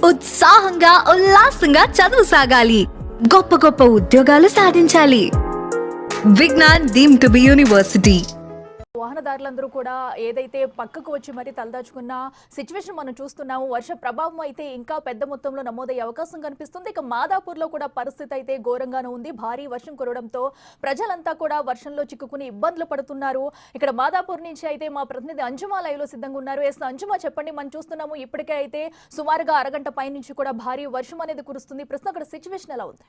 ఉత్సాహంగా ఉల్లాసంగా చదువు సాగాలి, గొప్ప గొప్ప ఉద్యోగాలు సాధించాలి. Vignan deemed to be university. వాహనదారులందరూ కూడా ఏదైతే పక్కకు వచ్చి మరి తలదాచుకున్న సిచ్యువేషన్ మనం చూస్తున్నాము. వర్ష ప్రభావం అయితే ఇంకా పెద్ద మొత్తంలో నమోదయ్యే అవకాశం కనిపిస్తుంది. ఇక మాదాపూర్లో కూడా పరిస్థితి అయితే ఘోరంగానే ఉంది. భారీ వర్షం కురవడంతో ప్రజలంతా కూడా వర్షంలో చిక్కుకుని ఇబ్బందులు పడుతున్నారు. ఇక్కడ మాదాపూర్ నుంచి అయితే మా ప్రతినిధి అంజుమా లైవ్ లో సిద్ధంగా ఉన్నారు. ఎస్ అంజుమా, చెప్పండి. మనం చూస్తున్నాము ఇప్పటికే అయితే సుమారుగా అరగంట పై నుంచి కూడా భారీ వర్షం అనేది కురుస్తుంది. ప్రస్తుతం అక్కడ సిచ్యువేషన్ ఎలా ఉంది?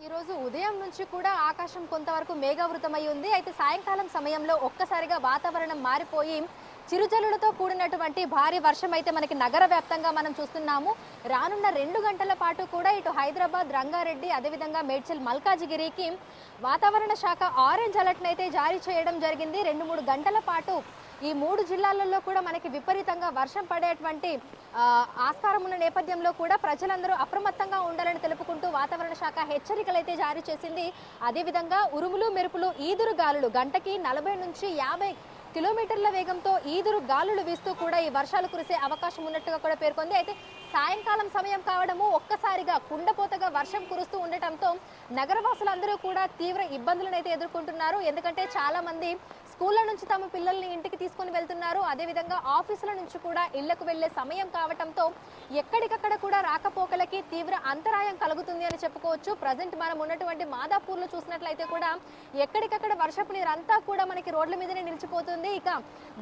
ఈ రోజు ఉదయం నుంచి కూడా ఆకాశం కొంతవరకు మేఘావృతమై ఉంది. అయితే సాయంకాలం సమయంలో ఒక్కసారిగా వాతావరణం మారిపోయి చిరుజల్లులతో కూడినటువంటి భారీ వర్షం అయితే మనకి నగర వ్యాప్తంగా మనం చూస్తున్నాము. రానున్న 2 గంటల పాటు కూడా ఇటు హైదరాబాద్, రంగారెడ్డి, అదేవిధంగా మేడ్చల్, మల్కాజిగిరికి వాతావరణ శాఖ ఆరెంజ్ అలర్ట్ అయితే జారీ చేయడం జరిగింది. 2-3 గంటల పాటు ఈ 3 జిల్లాలలో కూడా మనకి విపరీతంగా వర్షం పడేటువంటి ఆస్కారం ఉన్న నేపథ్యంలో కూడా ప్రజలందరూ అప్రమత్తంగా ఉండాలని తెలుపుకుంటూ వాతావరణ శాఖ హెచ్చరికలు అయితే జారీ చేసింది. అదేవిధంగా ఉరుములు, మెరుపులు, ఈదురు గాలులు గంటకి 40 నుంచి 50 కిలోమీటర్ల వేగంతో ఈదురు గాలులు వీస్తూ కూడా ఈ వర్షాలు కురిసే అవకాశం ఉన్నట్టుగా కూడా పేర్కొంది. అయితే సాయంకాలం సమయం కావడము ఒక్కసారిగా కుండపోతగా వర్షం కురుస్తూ ఉండటంతో నగరవాసులందరూ కూడా తీవ్ర ఇబ్బందులను అయితే ఎదుర్కొంటున్నారు. ఎందుకంటే చాలా మంది స్కూళ్ళ నుంచి తమ పిల్లల్ని ఇంటికి తీసుకొని వెళ్తున్నారు. అదేవిధంగా ఆఫీసుల నుంచి కూడా ఇళ్లకు వెళ్లే సమయం కావడంతో ఎక్కడికక్కడ కూడా రాకపోకలకి తీవ్ర అంతరాయం కలుగుతుంది అని చెప్పుకోవచ్చు. ప్రజెంట్ మనం ఉన్నటువంటి మాదాపూర్లో చూసినట్లయితే కూడా ఎక్కడికక్కడ వర్షపు నీరు అంతా కూడా మనకి రోడ్ల మీదనే నిలిచిపోతుంది. ఇక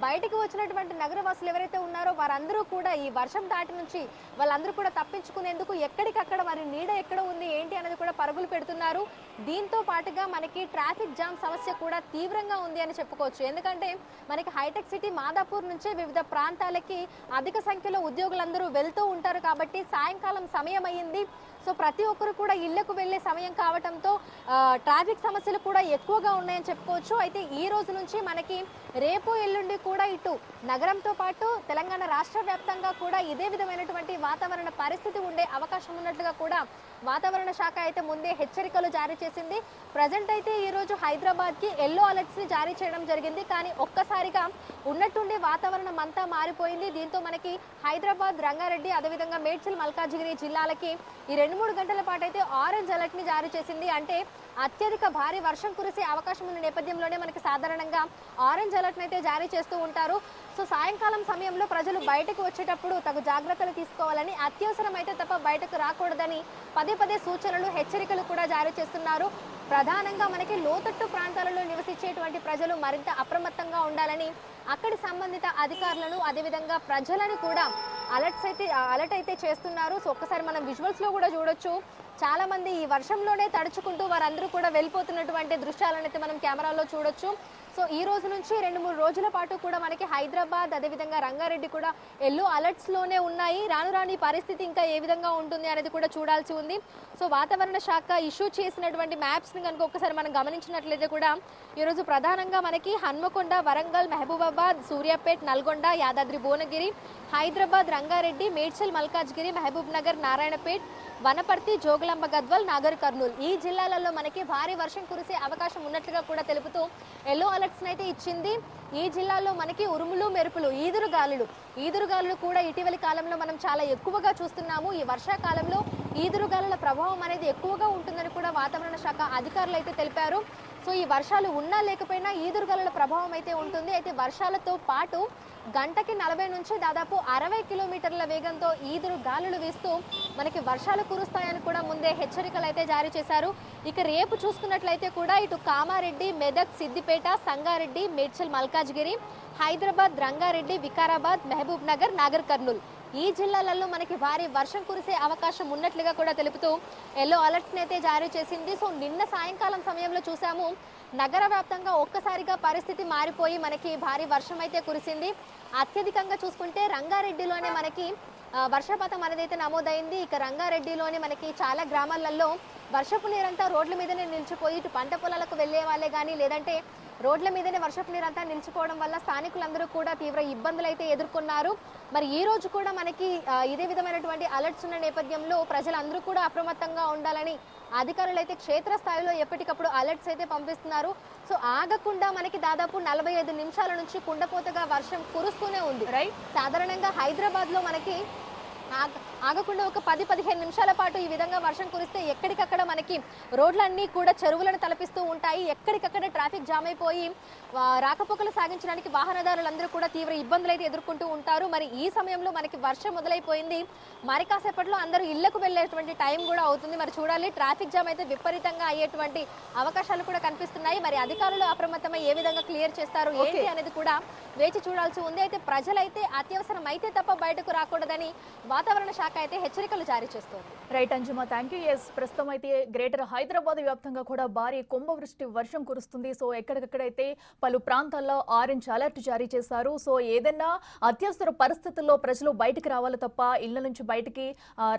బయటకు వచ్చినటువంటి నగరవాసులు ఎవరైతే ఉన్నారో వారందరూ కూడా ఈ వర్షం దాటి నుంచి వాళ్ళందరూ కూడా తప్పించుకునేందుకు ఎక్కడికక్కడ మరి నీడ ఎక్కడ ఉంది ఏంటి అనేది కూడా పరుగులు పెడుతున్నారు. దీంతో పాటుగా మనకి ట్రాఫిక్ జామ్ సమస్య కూడా తీవ్రంగా ఉంది అని చెప్పుకోవచ్చు. ఎందుకంటే మనకి హైటెక్ సిటీ మాదాపూర్ నుంచి వివిధ ప్రాంతాలకి అధిక సంఖ్యలో ఉద్యోగులందరూ వెళ్తూ ఉంటారు కాబట్టి సాయంకాలం సమయం అయ్యింది. సో ప్రతి ఒక్కరు కూడా ఇళ్లకు వెళ్లే సమయం కావడంతో ట్రాఫిక్ సమస్యలు కూడా ఎక్కువగా ఉన్నాయని చెప్పుకోవచ్చు. అయితే ఈ రోజు నుంచి మనకి రేపు ఎల్లుండి కూడా ఇటు నగరంతో పాటు తెలంగాణ రాష్ట్ర వ్యాప్తంగా కూడా ఇదే విధమైనటువంటి వాతావరణ పరిస్థితి ఉండే అవకాశం ఉన్నట్లుగా కూడా వాతావరణ శాఖ అయితే ముందే హెచ్చరికలు జారీ చేసింది. ప్రజెంట్ అయితే ఈ రోజు హైదరాబాద్ కి ఎల్లో అలర్ట్స్ ని జారీ చేయడం జరిగింది. కానీ ఒక్కసారిగా ఉన్నట్టుండి వాతావరణం అంతా మారిపోయింది. దీంతో మనకి హైదరాబాద్, రంగారెడ్డి, అదేవిధంగా మేడ్చల్, మల్కాజిగిరి జిల్లాలకి ఈ 2-3 గంటల పాటు అయితే ఆరెంజ్ అలర్ట్ ని జారీ చేసింది. అంటే అత్యధిక భారీ వర్షం కురిసే అవకాశం ఉన్న నేపథ్యంలోనే మనకి సాధారణంగా ఆరెంజ్ అలర్ట్ అయితే జారీ చేస్తూ ఉంటారు. సో సాయంకాలం సమయంలో ప్రజలు బయటకు వచ్చేటప్పుడు తగు జాగ్రత్తలు తీసుకోవాలని, అత్యవసరం అయితే తప్ప బయటకు రాకూడదని పదే సూచనలు, హెచ్చరికలు కూడా జారీ చేస్తున్నారు. ప్రధానంగా మనకి లోతట్టు ప్రాంతాలలో నివసించేటువంటి ప్రజలు మరింత అప్రమత్తంగా ఉండాలని అక్కడి సంబంధిత అధికారులను, అదేవిధంగా ప్రజలను కూడా అలర్ట్ అయితే చేస్తున్నారు. సో ఒక్కసారి మనం విజువల్స్ లో కూడా చూడొచ్చు. చాలా మంది ఈ వర్షంలోనే తడుచుకుంటూ వారందరూ కూడా వెళ్ళిపోతున్నటువంటి దృశ్యాలను అయితే మనం కెమెరాలో చూడొచ్చు. సో ఈ రోజు నుంచి 2-3 రోజుల పాటు కూడా మనకి హైదరాబాద్, అదేవిధంగా రంగారెడ్డి కూడా ఎల్లో అలర్ట్స్ లోనే ఉన్నాయి. రాను పరిస్థితి ఇంకా ఏ విధంగా ఉంటుంది అనేది కూడా చూడాల్సి ఉంది. సో వాతావరణ శాఖ ఇష్యూ చేసినటువంటి మ్యాప్స్ ని కనుక ఒకసారి మనం గమనించినట్లయితే కూడా ఈరోజు ప్రధానంగా మనకి హన్మకొండ, వరంగల్, మహబూబాబాద్, సూర్యాపేట్, నల్గొండ, యాదాద్రి భువనగిరి, హైదరాబాద్, రంగారెడ్డి, మేడ్చల్, మల్కాజ్గిరి, మహబూబ్ నగర్, నారాయణపేట్, వనపర్తి, జోగులాంబ గద్వాల్, నాగర్ కర్నూల్ ఈ జిల్లాలలో మనకి భారీ వర్షం కురిసే అవకాశం ఉన్నట్లుగా కూడా తెలుపుతూ ఎల్లో అలర్ట్స్ అయితే ఇచ్చింది. ఈ జిల్లాలో మనకి ఉరుములు, మెరుపులు, ఈదురు గాలులు కూడా ఇటీవలి కాలంలో మనం చాలా ఎక్కువగా చూస్తున్నాము. ఈ వర్షాకాలంలో ఈదురుగాలుల ప్రభావం అనేది ఎక్కువగా ఉంటుందని కూడా వాతావరణ శాఖ అధికారులు అయితే తెలిపారు. సో ఈ వర్షాలు ఉన్నా లేకపోయినా ఈదురుగాలుల ప్రభావం అయితే ఉంటుంది. అయితే వర్షాలతో పాటు గంటకి 40 నుంచి దాదాపు 60 కిలోమీటర్ల వేగంతో ఈదురు గాలులు వీస్తూ మనకి వర్షాలు కురుస్తాయని కూడా ముందే హెచ్చరికలు అయితే జారీ చేశారు. ఇక రేపు చూసుకున్నట్లయితే కూడా ఇటు కామారెడ్డి, మెదక్, సిద్దిపేట, సంగారెడ్డి, మేడ్చల్, మల్కాజ్గిరి, హైదరాబాద్, రంగారెడ్డి, వికారాబాద్, మహబూబ్ నగర్, నాగర్ కర్నూల్ ఈ జిల్లాలలో మనకి భారీ వర్షం కురిసే అవకాశం ఉన్నట్లుగా కూడా తెలుపుతూ ఎల్లో అలర్ట్స్ అయితే జారీ చేసింది. సో నిన్న సాయంకాలం సమయంలో చూసాము నగర వ్యాప్తంగా ఒక్కసారిగా పరిస్థితి మారిపోయి మనకి భారీ వర్షం అయితే కురిసింది. అత్యధికంగా చూసుకుంటే రంగారెడ్డిలోనే మనకి వర్షపాతం అనేది అయితే నమోదైంది. ఇక రంగారెడ్డిలోని మనకి చాలా గ్రామాలలో వర్షపు నీరంతా రోడ్ల మీదనే నిలిచిపోయి ఇటు పంట పొలాలకు వెళ్లే వాళ్ళే కానీ లేదంటే రోడ్ల మీదనే వర్షపు నీరంతా నిలిచిపోవడం వల్ల స్థానికులందరూ కూడా తీవ్ర ఇబ్బందులు అయితే ఎదుర్కొన్నారు. మరి ఈ రోజు కూడా మనకి ఇదే విధమైనటువంటి అలర్ట్స్ ఉన్న నేపథ్యంలో ప్రజలందరూ కూడా అప్రమత్తంగా ఉండాలని అధికారులు అయితే క్షేత్రస్థాయిలో ఎప్పటికప్పుడు అలర్ట్స్ అయితే పంపిస్తున్నారు. సో ఆగకుండా మనకి దాదాపు 45 నిమిషాల నుంచి కుండపోతగా వర్షం కురుస్తూనే ఉంది. రైట్. సాధారణంగా హైదరాబాద్ లో మనకి ఆగకుండా ఒక 10-15 నిమిషాల పాటు ఈ విధంగా వర్షం కురిస్తే ఎక్కడికక్కడ మనకి రోడ్లన్నీ కూడా చెరువులను తలపిస్తూ ఉంటాయి. ఎక్కడికక్కడ ట్రాఫిక్ జామ్ అయిపోయి రాకపోకలు సాగించడానికి వాహనదారులందరూ కూడా తీవ్ర ఇబ్బందులు అయితే ఎదుర్కొంటూ ఉంటారు. మరి ఈ సమయంలో మనకి వర్షం మొదలైపోయింది. మరి కాసేపట్లో అందరూ ఇళ్లకు వెళ్ళేటువంటి టైం కూడా అవుతుంది. మరి చూడాలి, ట్రాఫిక్ జామ్ అయితే విపరీతంగా అయ్యేటువంటి అవకాశాలు కూడా కనిపిస్తున్నాయి. మరి అధికారులు అప్రమత్తమై ఏ విధంగా క్లియర్ చేస్తారు ఏంటి అనేది కూడా వేచి చూడాల్సి ఉంది. అయితే ప్రజలైతే అత్యవసరం అయితే తప్ప బయటకు రాకూడదని వాతావరణ శాఖ అయితే హెచ్చరికలు జారీ చేస్తోంది. రైట్ అంజుమా, థ్యాంక్ యూ. ఎస్, ప్రస్తుతం అయితే గ్రేటర్ హైదరాబాద్ వ్యాప్తంగా కూడా భారీ కుంభవృష్టి వర్షం కురుస్తుంది. సో ఎక్కడికక్కడైతే పలు ప్రాంతాల్లో ఆరెంజ్ అలర్ట్ జారీ చేశారు. సో ఏదైనా అత్యవసర పరిస్థితుల్లో ప్రజలు బయటికి రావాలి తప్ప ఇళ్ల నుంచి బయటికి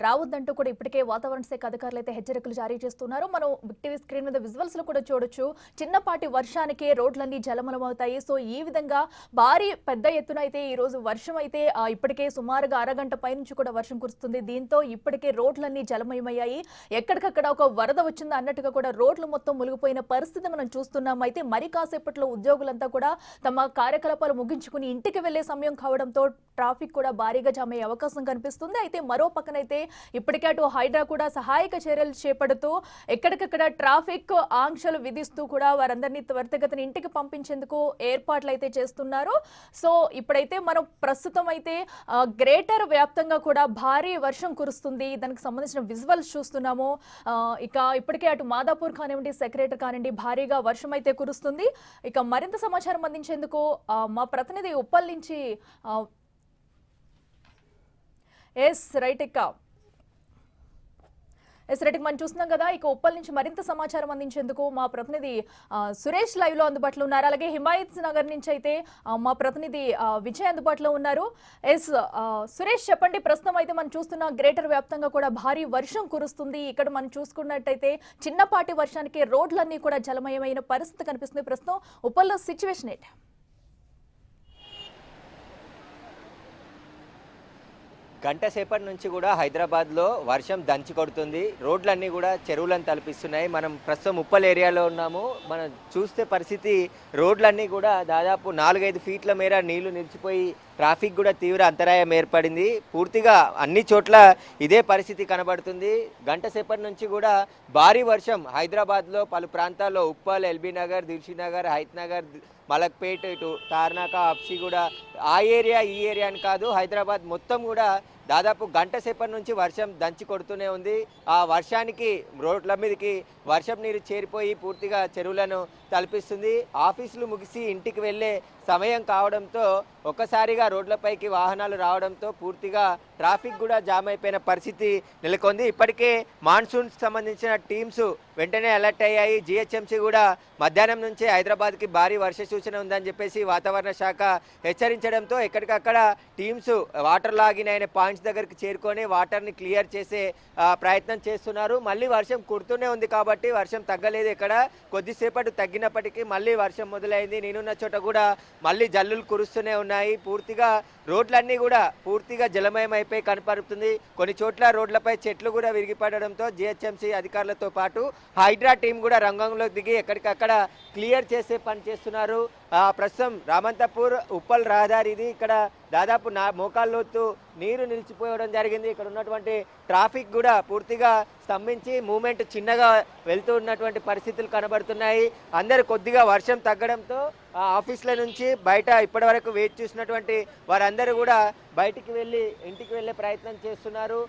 రావద్దంటూ కూడా ఇప్పటికే వాతావరణ శాఖ అధికారులు అయితే హెచ్చరికలు జారీ చేస్తున్నారు. మనం టీవీ స్క్రీన్ మీద విజువల్స్ లో కూడా చూడొచ్చు. చిన్నపాటి వర్షానికే రోడ్లన్నీ జలమలమవుతాయి. సో ఈ విధంగా భారీ పెద్ద ఎత్తున అయితే ఈ రోజు వర్షం అయితే ఇప్పటికే సుమారుగా అరగంట పైనుంచి కూడా వర్షం కురుస్తుంది. దీంతో ఇప్పటికే రోడ్లన్నీ జలమయమయ్యాయి. ఎక్కడికక్కడ ఒక వరద వచ్చింది అన్నట్టుగా కూడా రోడ్లు మొత్తం మునిగిపోయిన పరిస్థితి మనం చూస్తున్నాం. అయితే మరి కాసేపట్లో ఉద్యోగులంతా కూడా తమ కార్యకలాపాలు ముగించుకుని ఇంటికి వెళ్లే సమయం కావడంతో ట్రాఫిక్ కూడా భారీగా జామ్ అయ్యే అవకాశం కనిపిస్తుంది. అయితే మరో పక్కనైతే ఇప్పటికే అటు హైడ్రా కూడా సహాయక చర్యలు చేపడుతూ ఎక్కడికక్కడ ట్రాఫిక్ ఆంక్షలు విధిస్తూ కూడా వారందరినీ త్వరితగతిన ఇంటికి పంపించేందుకు ఏర్పాట్లు అయితే చేస్తున్నారు. సో ఇప్పుడైతే మనం ప్రస్తుతం అయితే గ్రేటర్ వ్యాప్తంగా కూడా భారీ వర్షం కురుస్తుంది. దానికి సంబంధించిన విజువల్స్ చూస్తున్నాము. ఇక ఇప్పటికే అటు మాదాపూర్ కానివ్వండి, సెక్రటరీ కానివ్వండి, భారీగా వర్షం అయితే కురుస్తుంది. ఇక మరింత సమాచారం అందించేందుకు మా ప్రతినిధి ఉప్పల్ నుంచి మనం చూస్తున్నాం కదా. ఇక ఉప్పల్ నుంచి మరింత సమాచారం అందించేందుకు మా ప్రతినిధి సురేష్ లైవ్ లో అందుబాటులో ఉన్నారు. అలాగే హిమాయత్ నగర్ నుంచి అయితే మా ప్రతినిధి విజయ్ అందుబాటులో ఉన్నారు. సురేష్, చెప్పండి. ప్రస్తుతం అయితే మనం చూస్తున్న గ్రేటర్ వ్యాప్తంగా కూడా భారీ వర్షం కురుస్తుంది. ఇక్కడ మనం చూసుకున్నట్టయితే చిన్నపాటి వర్షానికి రోడ్లన్నీ కూడా జలమయమైన పరిస్థితి కనిపిస్తుంది. ప్రస్తుతం ఉప్పల్లో సిచ్యువేషన్ ఏంటి? గంట సేపటి నుంచి కూడా హైదరాబాద్లో వర్షం దంచి కొడుతుంది. రోడ్లన్నీ కూడా చెరువులను తలపిస్తున్నాయి. మనం ప్రస్తుతం ఉప్పల్ ఏరియాలో ఉన్నాము. మనం చూస్తే పరిస్థితి రోడ్లన్నీ కూడా దాదాపు 4-5 ఫీట్ల మేర నీళ్లు నిలిచిపోయి ట్రాఫిక్ కూడా తీవ్ర అంతరాయం ఏర్పడింది. పూర్తిగా అన్ని చోట్ల ఇదే పరిస్థితి కనబడుతుంది. గంట సేపటి నుంచి కూడా భారీ వర్షం హైదరాబాద్లో పలు ప్రాంతాల్లో ఉప్పల్, ఎల్బీ నగర్, దిల్షీ నగర్, హైత్ నగర్, మలక్పేట్, ఇటు తార్నాక, అప్సిగూడ, ఆ ఏరియా ఈ ఏరియా అని కాదు, హైదరాబాద్ మొత్తం కూడా దాదాపు గంట సేపటి నుంచి వర్షం దంచి కొడుతూనే ఉంది. ఆ వర్షానికి రోడ్ల మీదకి వర్షం నీరు చేరిపోయి పూర్తిగా చెరువులను తలపిస్తుంది. ఆఫీసులు ముగిసి ఇంటికి వెళ్ళే సమయం కావడంతో ఒక్కసారిగా రోడ్లపైకి వాహనాలు రావడంతో పూర్తిగా ట్రాఫిక్ కూడా జామ్ అయిపోయిన పరిస్థితి నెలకొంది. ఇప్పటికే మాన్సూన్ సంబంధించిన టీమ్స్ వెంటనే అలర్ట్ అయ్యాయి. జిహెచ్ఎంసీ కూడా మధ్యాహ్నం నుంచే హైదరాబాద్కి భారీ వర్ష సూచన ఉందని చెప్పేసి వాతావరణ శాఖ హెచ్చరించడంతో ఎక్కడికక్కడ టీమ్స్ వాటర్ లాగిన్ అయిన పాయింట్స్ దగ్గరికి చేరుకొని వాటర్ని క్లియర్ చేసే ప్రయత్నం చేస్తున్నారు. మళ్ళీ వర్షం కుడుతూనే ఉంది కాబట్టి వర్షం తగ్గలేదు. ఎక్కడ కొద్దిసేపటి తగ్గినప్పటికీ మళ్ళీ వర్షం మొదలైంది. నేనున్న చోట కూడా మళ్ళీ జల్లులు కురుస్తూనే ఉన్నాయి. పూర్తిగా రోడ్లన్నీ కూడా పూర్తిగా జలమయం అయిపోయి కనపడుతుంది. కొన్ని చోట్ల రోడ్లపై చెట్లు కూడా విరిగిపడడంతో జిహెచ్ఎంసీ అధికారులతో పాటు హైడ్రా టీం కూడా రంగంలోకి దిగి ఎక్కడికక్కడ క్లియర్ చేసే పని చేస్తున్నారు. ప్రస్తుతం రామంతపూర్ ఉప్పల్ రహదారి ఇది. ఇక్కడ దాదాపు మోకాళ్ళలోతు నీరు నిలిచిపోవడం జరిగింది. ఇక్కడ ఉన్నటువంటి ట్రాఫిక్ కూడా పూర్తిగా స్తంభించి మూమెంట్ చిన్నగా వెళ్తూ ఉన్నటువంటి పరిస్థితులు కనబడుతున్నాయి. అందరు కొద్దిగా వర్షం తగ్గడంతో ఆఫీసుల నుంచి బయట ఇప్పటి వరకు వేచి చూసినటువంటి వారందరూ కూడా బయటికి వెళ్ళి ఇంటికి వెళ్ళే ప్రయత్నం చేస్తున్నారు.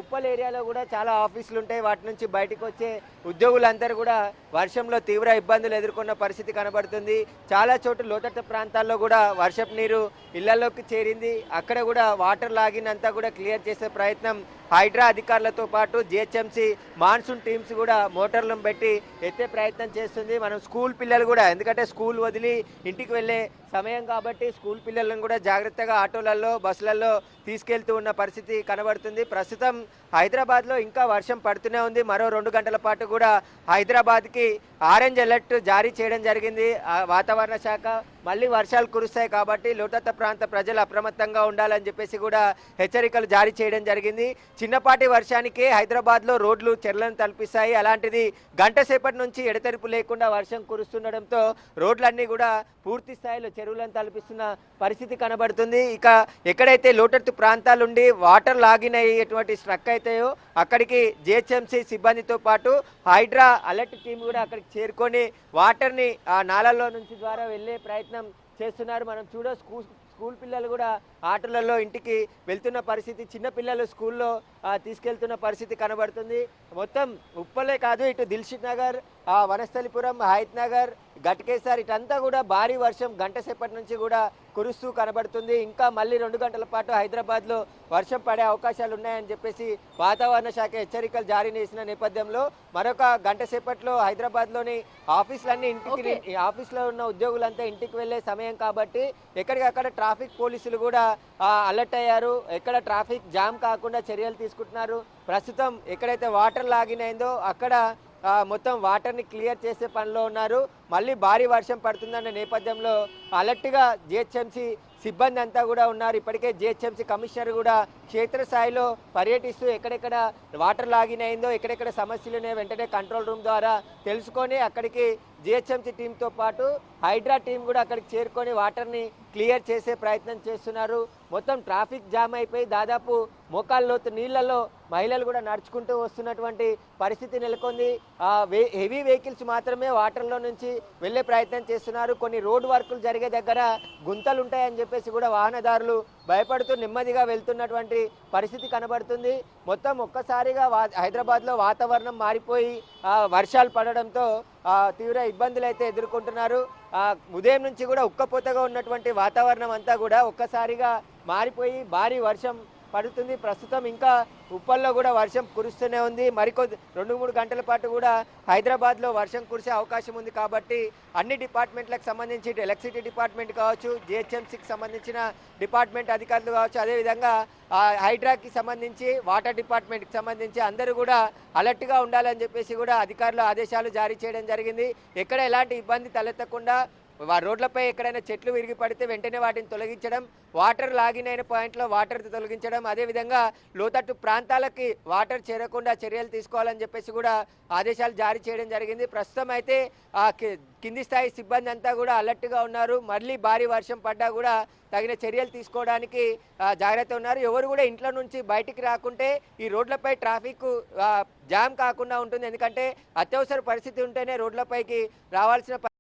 ఉప్పల్ ఏరియాలో కూడా చాలా ఆఫీసులు ఉంటాయి. వాటి నుంచి బయటకు వచ్చే ఉద్యోగులందరూ కూడా వర్షంలో తీవ్ర ఇబ్బందులు ఎదుర్కొన్న పరిస్థితి కనబడుతుంది. చాలా చోట్ల లోతట్టు ప్రాంతాల్లో కూడా వర్షపు నీరు ఇళ్లలోకి చేరింది. అక్కడ కూడా వాటర్ లాగినంతా కూడా క్లియర్ చేసే ప్రయత్నం హైడ్రా అధికారులతో పాటు జిహెచ్ఎంసీ మాన్సూన్ టీమ్స్ కూడా మోటార్లను పెట్టి ఎత్తే ప్రయత్నం చేస్తుంది. మనం స్కూల్ పిల్లలు కూడా, ఎందుకంటే స్కూల్ వదిలి ఇంటికి వెళ్ళే సమయం కాబట్టి స్కూల్ పిల్లలను కూడా జాగ్రత్తగా ఆటోలలో బస్సులలో తీసుకెళ్తూ ఉన్న పరిస్థితి కనబడుతుంది. ప్రస్తుతం హైదరాబాద్లో ఇంకా వర్షం పడుతూనే ఉంది. మరో 2 గంటల పాటు కూడా హైదరాబాద్కి ఆరెంజ్ అలర్ట్ జారీ చేయడం జరిగింది వాతావరణ శాఖ. మళ్ళీ వర్షాలు కురుస్తాయి కాబట్టి లోతట్టు ప్రాంత ప్రజలు అప్రమత్తంగా ఉండాలని చెప్పేసి కూడా హెచ్చరికలు జారీ చేయడం జరిగింది. చిన్నపాటి వర్షానికే హైదరాబాద్లో రోడ్లు చెర్లను తలపిస్తాయి. అలాంటిది గంట సేపటి నుంచి ఎడతెరిపి లేకుండా వర్షం కురుస్తుండడంతో రోడ్లన్నీ కూడా పూర్తి స్థాయిలో చెరువులను తలపిస్తున్న పరిస్థితి కనబడుతుంది. ఇక ఎక్కడైతే లోతట్టు ప్రాంతాలుండి వాటర్ లాగిన్ అయ్యేటువంటి స్ట్రక్ అవుతాయో అక్కడికి జిహెచ్ఎంసీ సిబ్బందితో పాటు హైడ్రా అలర్ట్ టీం కూడా అక్కడికి చేరుకొని వాటర్ని ఆ నాళల్లో నుంచి ద్వారా వెళ్ళే ప్రయత్నం చేస్తున్నారు. మనం స్కూల్ పిల్లలు కూడా ఆటోలలో ఇంటికి వెళ్తున్న పరిస్థితి, చిన్న పిల్లలు స్కూల్లో తీసుకెళ్తున్న పరిస్థితి కనబడుతుంది. మొత్తం ఉప్పలే కాదు, ఇటు దిల్షుక్ నగర్, వనస్థలిపురం, హయత్ నగర్, గట్కేసర్ ఇటంతా కూడా భారీ వర్షం గంట సేపటి నుంచి కూడా కురుస్తూ కనబడుతుంది. ఇంకా మళ్ళీ 2 గంటల పాటు హైదరాబాద్లో వర్షం పడే అవకాశాలు ఉన్నాయని చెప్పేసి వాతావరణ శాఖ హెచ్చరికలు జారీ చేసిన నేపథ్యంలో మరొక గంట సేపట్లో హైదరాబాద్లోని ఆఫీసులన్నీ ఆఫీస్లో ఉన్న ఉద్యోగులంతా ఇంటికి వెళ్ళే సమయం కాబట్టి ఎక్కడికక్కడ ట్రాఫిక్ పోలీసులు కూడా అలర్ట్ అయ్యారు. ఎక్కడ ట్రాఫిక్ జామ్ కాకుండా చర్యలు తీసుకుంటున్నారు. ప్రస్తుతం ఎక్కడైతే వాటర్ లాగిన్ అయిందో అక్కడ మొత్తం వాటర్ని క్లియర్ చేసే పనిలో ఉన్నారు. మళ్ళీ భారీ వర్షం పడుతుందన్న నేపథ్యంలో అలర్ట్గా జిహెచ్ఎంసీ సిబ్బంది అంతా కూడా ఉన్నారు. ఇప్పటికే జిహెచ్ఎంసీ కమిషనర్ కూడా క్షేత్రస్థాయిలో పర్యటిస్తూ ఎక్కడెక్కడ వాటర్ లాగిన్ అయిందో, ఎక్కడెక్కడ సమస్యలు ఉన్నాయో వెంటనే కంట్రోల్ రూమ్ ద్వారా తెలుసుకొని అక్కడికి జిహెచ్ఎంసీ టీంతో పాటు హైడ్రా టీం కూడా అక్కడికి చేరుకొని వాటర్ని క్లియర్ చేసే ప్రయత్నం చేస్తున్నారు. మొత్తం ట్రాఫిక్ జామ్ అయిపోయి దాదాపు మోకాళ్ళలోతు నీళ్లలో మహిళలు కూడా నడుచుకుంటూ వస్తున్నటువంటి పరిస్థితి నెలకొంది. హెవీ వెహికల్స్ మాత్రమే వాటర్లో నుంచి వెళ్ళే ప్రయత్నం చేస్తున్నారు. కొన్ని రోడ్ వర్కులు జరిగే దగ్గర గుంతలు ఉంటాయని చెప్పేసి కూడా వాహనదారులు భయపడుతూ నెమ్మదిగా వెళ్తున్నటువంటి పరిస్థితి కనబడుతుంది. మొత్తం ఒక్కసారిగా హైదరాబాద్లో వాతావరణం మారిపోయి వర్షాలు పడడంతో తీవ్ర ఇబ్బందులు అయితే ఎదుర్కొంటున్నారు. ఉదయం నుంచి కూడా ఉక్కపోతగా ఉన్నటువంటి వాతావరణం అంతా కూడా ఒక్కసారిగా మారిపోయి భారీ వర్షం పడుతుంది. ప్రస్తుతం ఇంకా ఉప్పల్లో కూడా వర్షం కురుస్తూనే ఉంది. మరికొద్ది 2-3 గంటల పాటు కూడా హైదరాబాద్లో వర్షం కురిసే అవకాశం ఉంది కాబట్టి అన్ని డిపార్ట్మెంట్లకు సంబంధించి ఎలక్ట్రిసిటీ డిపార్ట్మెంట్ కావచ్చు, జిహెచ్ఎంసీకి సంబంధించిన డిపార్ట్మెంట్ అధికారులు కావచ్చు, అదేవిధంగా హైడ్రాకి సంబంధించి వాటర్ డిపార్ట్మెంట్కి సంబంధించి అందరూ కూడా అలర్ట్గా ఉండాలని చెప్పేసి కూడా అధికారులు ఆదేశాలు జారీ చేయడం జరిగింది. ఎక్కడ ఎలాంటి ఇబ్బంది తలెత్తకుండా రోడ్లపై ఎక్కడైనా చెట్లు విరిగి పడితే వెంటనే వాటిని తొలగించడం, వాటర్ లాగిన్ అయిన పాయింట్లో వాటర్ తొలగించడం, అదేవిధంగా లోతట్టు ప్రాంతాలకి వాటర్ చేరకుండా చర్యలు తీసుకోవాలని చెప్పేసి కూడా ఆదేశాలు జారీ చేయడం జరిగింది. ప్రస్తుతం అయితే కింది స్థాయి సిబ్బంది అంతా కూడా అలర్ట్గా ఉన్నారు. మళ్ళీ భారీ వర్షం పడ్డా కూడా తగిన చర్యలు తీసుకోవడానికి జాగ్రత్త ఉన్నారు. ఎవరు కూడా ఇంట్లో నుంచి బయటికి రాకుంటే ఈ రోడ్లపై ట్రాఫిక్ జామ్ కాకుండా ఉంటుంది. ఎందుకంటే అత్యవసర పరిస్థితి ఉంటేనే రోడ్లపైకి రావాల్సిన